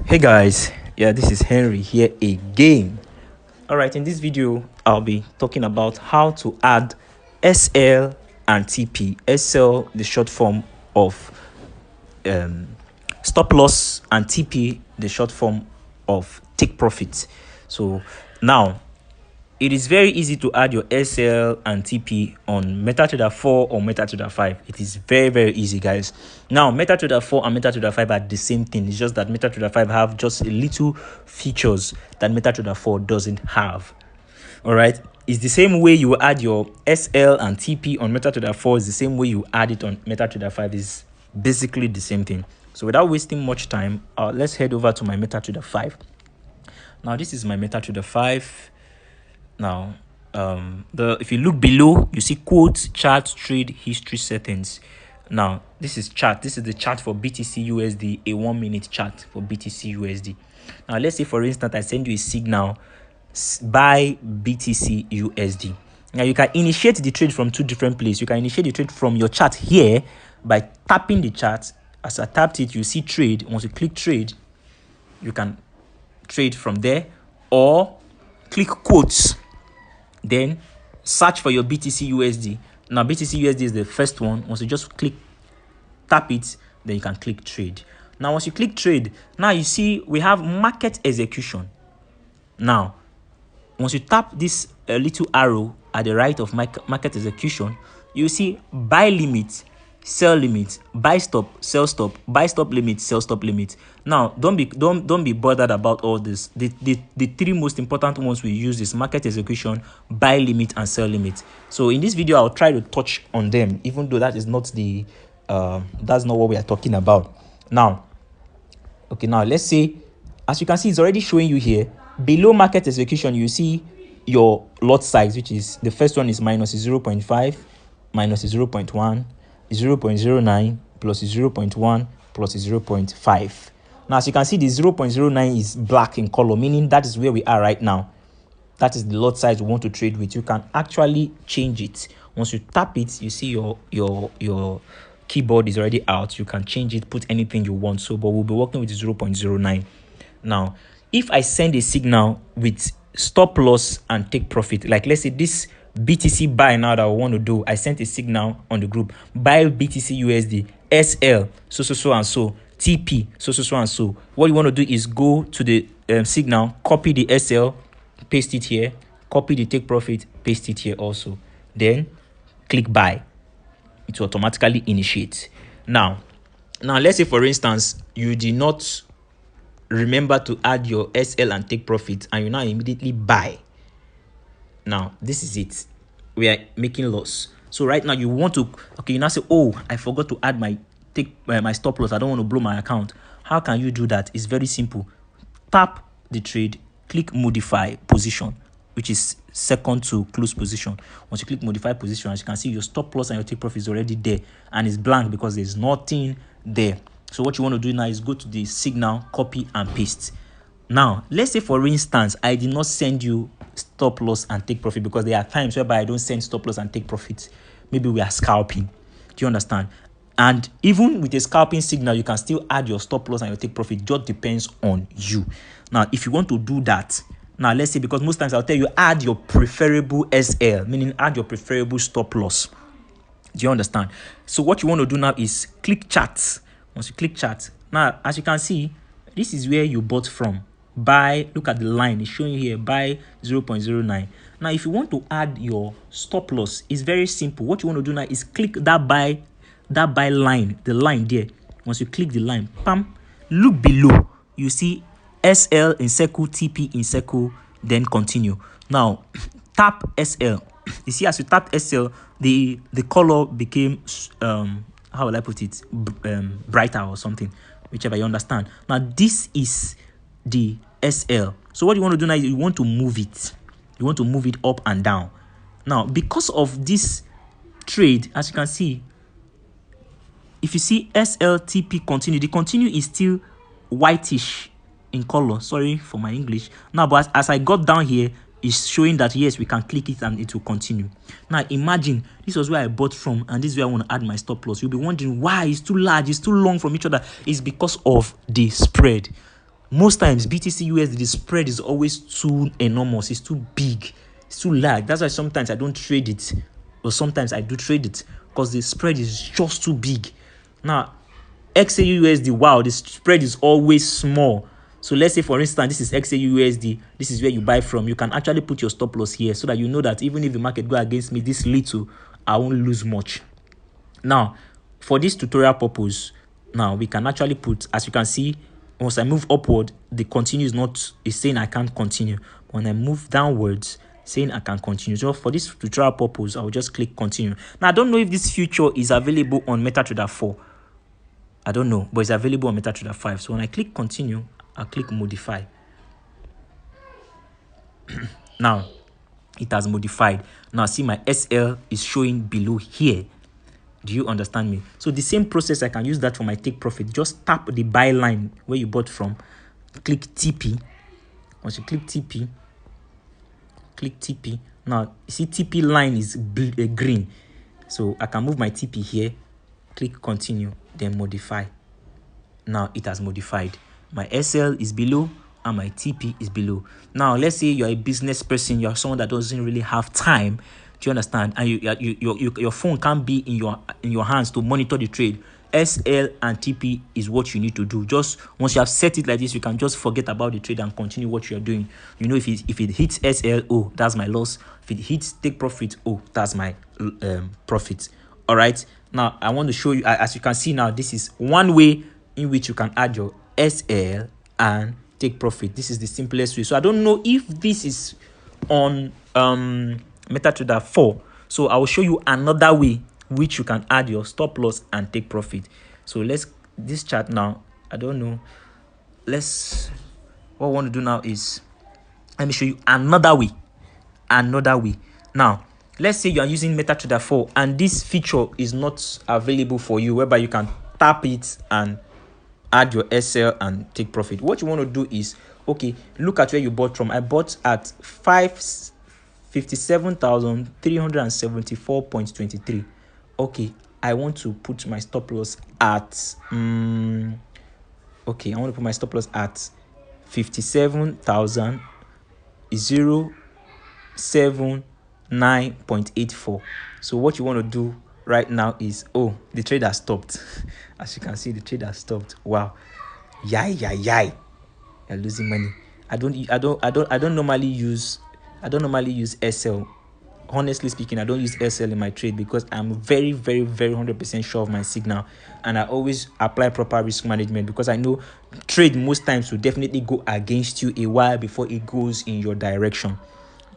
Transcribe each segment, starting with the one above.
Hey guys, yeah, this is Henry here again. All right, in this video I'll be talking about how to add SL and TP. SL, the short form of stop loss, and TP, the short form of take profit. So now it is very easy to add your SL and TP on MetaTrader 4 or MetaTrader 5. It is very easy, guys. Now, MetaTrader 4 and MetaTrader 5 are the same thing. It's just that MetaTrader 5 have just a little features that MetaTrader 4 doesn't have. All right. It's the same way you add your SL and TP on MetaTrader 4. It's the same way you add it on MetaTrader 5. Is basically the same thing. So without wasting much time, let's head over to my MetaTrader 5. Now, this is my MetaTrader 5. Now, if you look below, you see quotes, chart, trade, history, settings. Now, this is chart. This is the chart for BTC USD, a 1 minute chart for BTC USD. Now, let's say, for instance, I send you a signal, buy BTC USD. Now, you can initiate the trade from two different places. You can initiate the trade from your chart here by tapping the chart. As I tapped it, you see trade. Once you click trade, you can trade from there, or click quotes, then search for your BTC USD. Now, BTC USD is the first one. Once you just tap it, then you can click trade. Now, once you click trade, now you see we have market execution. Now, once you tap this little arrow at the right of market execution, you see buy limit, sell limit, buy stop, sell stop, buy stop limit, sell stop limit. Now, don't be bothered about all this. The three most important ones we use is market execution, buy limit, and sell limit. So in this video, I'll try to touch on them, even though that is not the that's not what we are talking about now. Okay, now let's say, as you can see, it's already showing you here below market execution. You see your lot size, which is the first one is minus 0.5, minus 0.1, 0.09 plus 0.1 plus 0.5. Now, as you can see, the 0.09 is black in color, meaning that is where we are right now. That is the lot size we want to trade with. You can actually change it. Once you tap it, you see your keyboard is already out. You can change it, put anything you want. So, but we'll be working with 0.09. Now, if I send a signal with stop loss and take profit, like let's say this BTC buy now that I want to do, I sent a signal on the group, buy BTC USD, SL, so and so, TP, so and so. What you want to do is go to the signal, copy the SL, paste it here, copy the take profit, paste it here also. Then click buy. It will automatically initiate. Now, let's say, for instance, you did not remember to add your SL and take profit, and you now immediately buy. Now, this is it. We are making loss. So right now you want to, okay, you now say, oh, I forgot to add my my stop loss. I don't want to blow my account. How can you do that? It's very simple. Tap the trade, click modify position, which is second to close position. Once you click modify position, as you can see, your stop loss and your take profit is already there, and it's blank because there's nothing there. So what you want to do now is go to the signal, copy and paste. Now, let's say, for instance, I did not send you stop loss and take profit, because there are times whereby I don't send stop loss and take profit. Maybe we are scalping. Do you understand? And even with a scalping signal, you can still add your stop loss and your take profit. It just depends on you. Now, if you want to do that, now let's say, because most times I'll tell you add your preferable SL, meaning add your preferable stop loss. Do you understand? So what you want to do now is click charts. Once you click charts, now as you can see, this is where you bought from. Buy, look at the line, it's showing here, buy 0.09. Now, if you want to add your stop loss, it's very simple. What you want to do now is click that buy line, the line there. Once you click the line, bam, look below, you see SL in circle, TP in circle, then continue. Now, tap SL. You see, as you tap SL, the color became how will I put it, brighter or something, whichever you understand. Now, this is the SL. So what you want to do now is you want to move it. You want to move it up and down. Now, because of this trade, as you can see, if you see SLTP continue, the continue is still whitish in color. Sorry for my English. Now, but as I got down here, it's showing that yes, we can click it and it will continue. Now, imagine this was where I bought from, and this is where I want to add my stop loss. You'll be wondering why it's too large, it's too long from each other. It's because of the spread. most times BTC USD, the spread is always too enormous. It's too big. It's too large. That's why sometimes I don't trade it, or sometimes I do trade it because the spread is just too big. Now, XAUUSD, wow, the spread is always small. So let's say, for instance, this is XAUUSD. This is where you buy from. You can actually put your stop loss here so that you know that even if the market go against me this little, I won't lose much. Now, for this tutorial purpose, now we can actually put, as you can see, once I move upward, the continue is saying I can't continue. When I move downwards, saying I can continue. So for this tutorial purpose, I will just click continue. Now, I don't know if this feature is available on MetaTrader 4. I don't know, but it's available on MetaTrader 5. So when I click continue, I'll click modify. Now, it has modified. Now, see my SL is showing below here. Do you understand me? So the same process, I can use that for my take profit. Just tap the buy line where you bought from. Click TP. Once you click TP, click TP. Now, you see TP line is green. So I can move my TP here. Click continue, then modify. Now it has modified. My SL is below and my TP is below. Now let's say you're a business person, you're someone that doesn't really have time. Do you understand? And your phone can't be in your hands to monitor the trade. SL and TP is what you need to do. Just once you have set it like this, you can just forget about the trade and continue what you're doing. You know, if it hits SL, oh, that's my loss. If it hits take profit, oh, that's my profit. All right. Now I want to show you, as you can see now, this is one way in which you can add your SL and take profit. This is the simplest way. So I don't know if this is on MetaTrader 4. So I will show you another way which you can add your stop loss and take profit. So this chart now, I don't know. What I want to do now is, let me show you another way. Now, let's say you are using MetaTrader 4 and this feature is not available for you, whereby you can tap it and add your SL and take profit. What you want to do is, okay, look at where you bought from. I bought at 57,374.23. Okay, I want to put my stop loss at okay, I want to put my stop loss at 57,079.84. So what you want to do right now is, oh, the trade has stopped. As you can see, the trade has stopped. Wow, you're losing money. I don't normally use SL. Honestly speaking, I don't use SL in my trade because I'm very 100% sure of my signal, and I always apply proper risk management because I know trade most times will definitely go against you a while before it goes in your direction.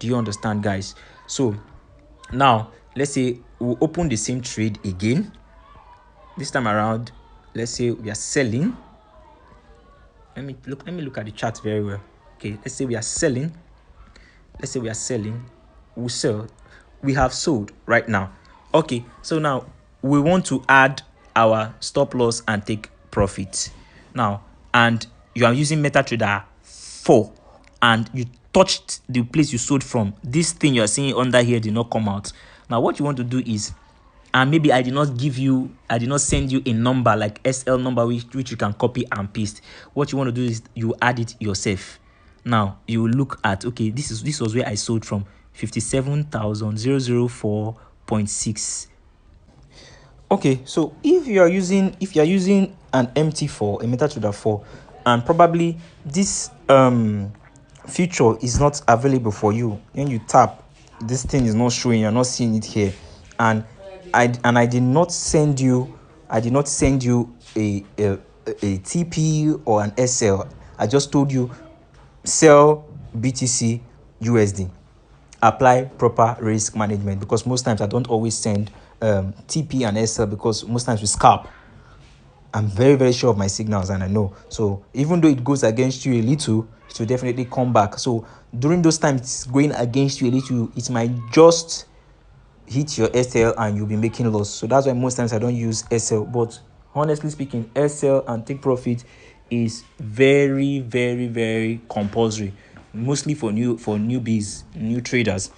Do you understand, guys? So now let's say we'll open the same trade again. This time around, let's say we are selling. Let me look at the chart very well. Okay, let's say we are selling. We sell. We have sold right now. Okay, so now we want to add our stop loss and take profit now, and you are using MetaTrader 4 and you touched the place you sold from. This thing you are seeing under here did not come out. Now what you want to do is, and maybe I did not send you a number like SL number which you can copy and paste. What you want to do is you add it yourself. Now you look at, okay, this was where I sold from, 57,004.6. Okay, so if you are using an MT4, a MetaTrader 4, and probably this feature is not available for you, when you tap, this thing is not showing, you're not seeing it here, and I did not send you a TP or an SL. I just told you sell BTC USD, apply proper risk management, because most times I don't always send TP and SL because most times we scalp. I'm very sure of my signals and I know. So even though it goes against you a little, it will definitely come back. So during those times it's going against you a little, it might just hit your SL and you'll be making loss. So that's why most times I don't use SL. But honestly speaking, SL and take profit is very compulsory, mostly for newbies, new traders,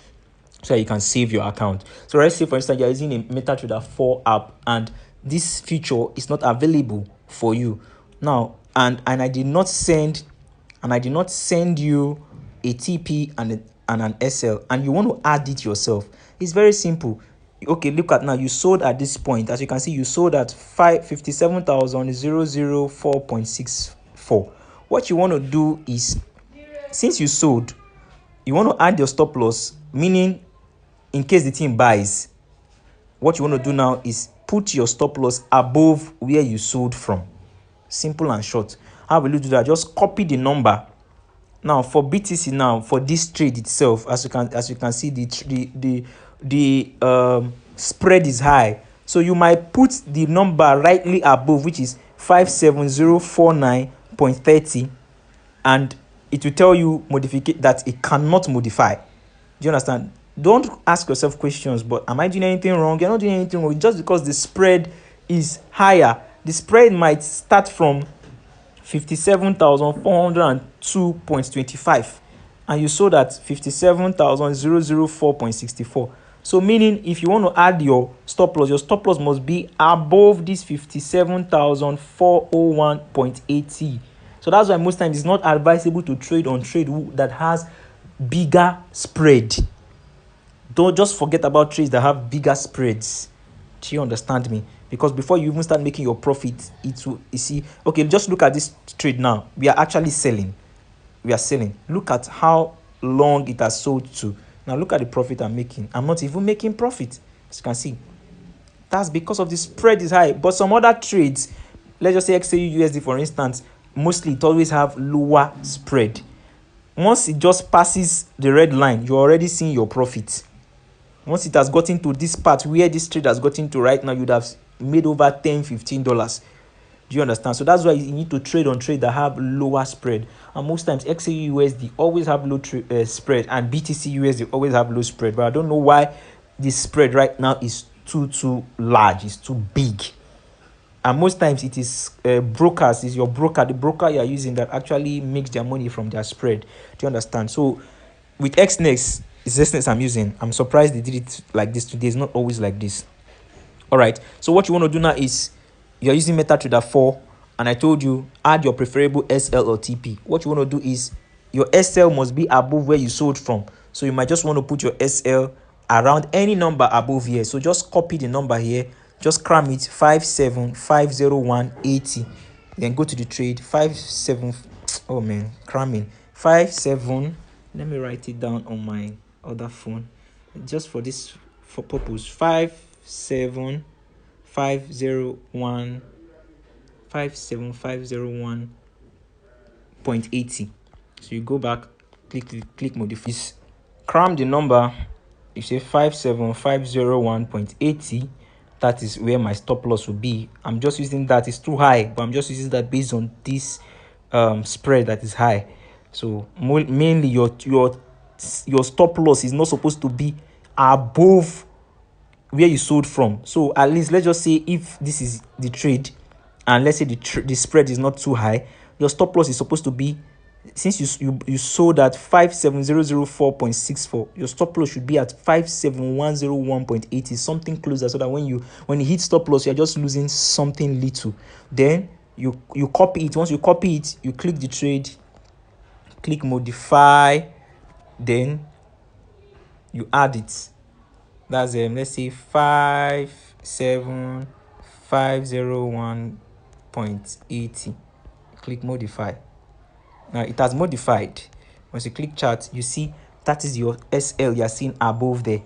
so that you can save your account. So let's say for instance you're using a MetaTrader 4 app and this feature is not available for you now, and I did not send and I did not send you a TP and an SL, and you want to add it yourself, it's very simple. Okay, look at now, you sold at this point. As you can see, you sold at 57,004.64. What you want to do is, since you sold, you want to add your stop loss, meaning in case the team buys, what you want to do now is put your stop loss above where you sold from. Simple and short. How will you do that? Just copy the number. Now for BTC, now for this trade itself, as you can see, the spread is high, so you might put the number rightly above, which is 57049.30, and it will tell you that it cannot modify. Do you understand? Don't ask yourself questions, but am I doing anything wrong? You're not doing anything wrong. Just because the spread is higher, the spread might start from 57,402.25, and you saw that 57,004.64. So meaning, if you want to add your stop loss must be above this 57,401.80. So that's why most times it's not advisable to trade on trade that has bigger spread. Don't just forget about trades that have bigger spreads. Do you understand me? Because before you even start making your profit, it will, you see, okay, just look at this trade now. We are actually selling. We are selling. Look at how long it has sold to. Now look at the profit I'm making. I'm not even making profit. As you can see, that's because of the spread is high. But some other trades, let's just say XAU USD for instance, mostly it always have lower spread. Once it just passes the red line, you're already seeing your profit. Once it has gotten to this part where this trade has gotten to right now, you'd have made over $10-15. Do you understand? So that's why you need to trade on trade that have lower spread. And most times XAU USD always have low spread, and BTC USD always have low spread. But I don't know why this spread right now is too large. It's too big. And most times it is brokers, is your broker, the broker you are using, that actually makes their money from their spread. Do you understand? So with XNext, it's XNext I'm using. I'm surprised they did it like this today. It's not always like this. All right. So what you want to do now is, you're using MetaTrader 4, and I told you add your preferable SL or TP. What you want to do is, your SL must be above where you sold from. So you might just want to put your SL around any number above here. So just copy the number here, just cram it 57501.80, then go to the trade 57. Oh man, cramming 57. Let me write it down on my other phone just for this purpose. 57501.80. So you go back, click modify, cram the number, you say 57501.80. that is where my stop loss will be. I'm just using that. It's too high, but I'm just using that based on this spread that is high. So mainly your stop loss is not supposed to be above where you sold from. So at least, let's just say if this is the trade, and let's say the spread is not too high, your stop loss is supposed to be, since you sold at 57004.64, your stop loss should be at 57101.80, something closer, so that when you hit stop loss, you're just losing something little. Then you copy it. Once you copy it, you click the trade, click modify, then you add it. That's let's say 57501.80. click modify. Now it has modified. Once you click chart, you see that is your SL you're seeing above there.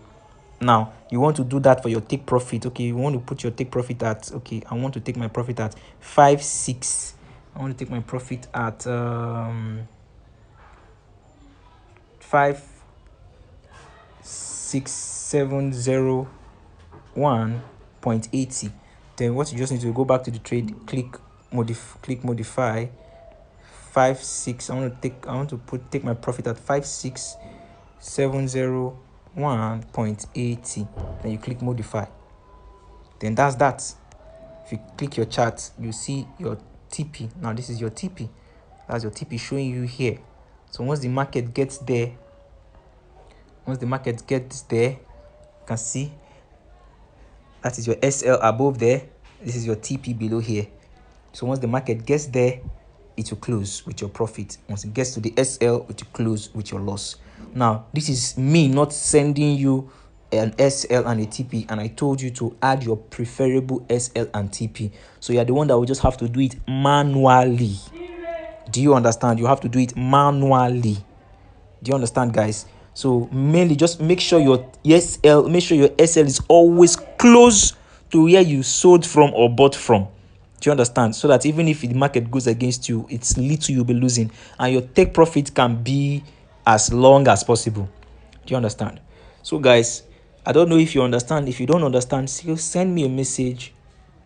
Now you want to do that for your take profit. Okay, you want to put your take profit at, okay, I want to take my profit at 5.6. I want to take my profit at 56701.80. Then what you just need to go back to the trade, click modify 5.6. I want to take my profit at 5.6701.80. Then you click modify. Then that's that. If you click your chart, you see your TP. Now this is your TP. That's your TP showing you here. So once the market gets there, you can see that is your SL above there. This is your TP below here. So once the market gets there, it will close with your profit. Once it gets to the SL, it will close with your loss. Now, this is me not sending you an SL and a TP, and I told you to add your preferable SL and TP. So you're the one that will just have to do it manually. Do you understand? You have to do it manually. Do you understand, guys? So mainly just make sure your SL is always close to where you sold from or bought from. Do you understand? So that even if the market goes against you, it's little you'll be losing, and your take profit can be as long as possible. Do you understand? So guys, I don't know if you understand. If you don't understand, still send me a message,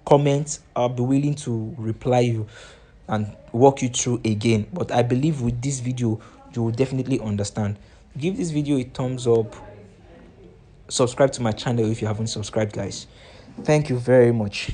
comment. I'll be willing to reply you and walk you through again. But I believe with this video you will definitely understand. Give this video a thumbs up. Subscribe to my channel if you haven't subscribed, guys. Thank you very much.